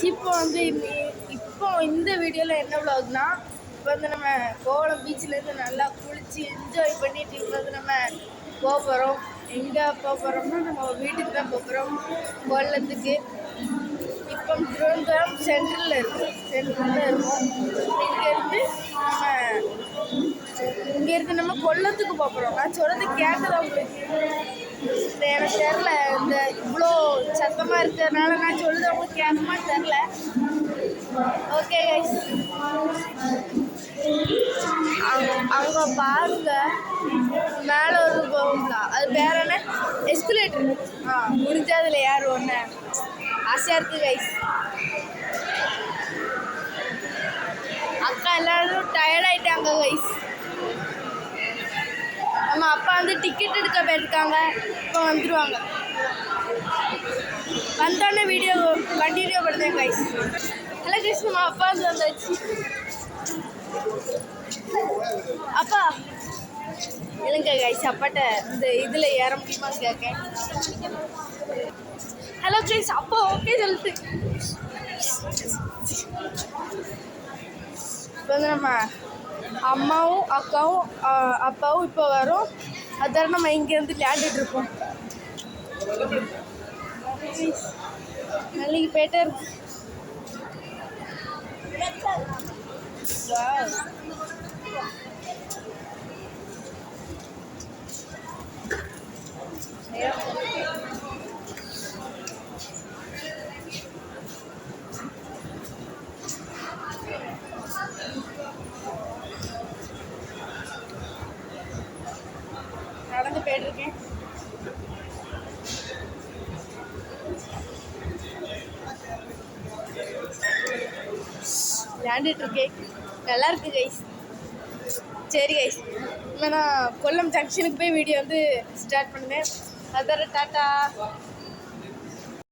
இப்போ இந்த வீடியோவில் என்ன விளாக்னா, இப்போ வந்து நம்ம கோவளம் பீச்சிலேருந்து நல்லா குளித்து என்ஜாய் பண்ணிட்டு இப்போ வந்து நம்ம போக போகிறோம். எங்கே போக போகிறோம்னா நம்ம வீட்டுக்கு தான் போக போகிறோம், கோவளத்துக்கு. இப்போ திருவனந்தபுரம் சென்ட்ரலில் இருக்கோம். இங்கேருந்து நம்ம கொல்லத்துக்கு போக போகிறோம். நான் சொல்கிறது கேட்குதா உங்களுக்கு? எனக்கு தெரில, இந்த இவ்வளோ சத்தமாக இருக்கிறதுனால நான் சொல்லுறது உங்களுக்கு கேட்குமான்னு தெரில. ஓகே கைஸ், அங்கே பாருங்க, மேலே ஒரு போகும்ல, அது பேர் என்ன, எஸ்கலேட்டர். முடிஞ்சா அதில் யார் ஒன்று ஆசையாக இருக்குது கைஸ். அக்கா எல்லோரும் டயர்டாயிட்டாங்க கைஸ். நம்ம அப்பா வந்து டிக்கெட் எடுக்க போயிருக்காங்க, இப்போ வந்துடுவாங்க. வந்தோடனே கண்டினியூ பண்ணுறேன் கைஸ். ஹலோ கைஸ், நம்ம அப்பா வந்து வந்தாச்சு. அப்பா இல்லைங்க கைஸ், அப்பாட்ட இந்த இதில் ஏற முடியுமான்னு கேட்கேன். ஹலோ கைஸ், அப்பா ஓகே சொல்லிட்டு இப்போ வந்து நம்ம அம்மாவும் அக்காவும் அப்பாவும் இப்போ வரும். அதால நம்ம இங்கேருந்து விளையாண்டுட்ருப்போம். நல்லைக்கு போயிட்டே இருக்கும். நடந்து போயிட்டுருக்கேன். விளையாண்டுட்ருக்கேன், நல்லா இருக்கு கைஸ். சரி கைஸ், இப்போ நான் கொல்லம் ஜங்ஷனுக்கு போய் வீடியோ வந்து ஸ்டார்ட் பண்ணுவேன். அதோட டாட்டா.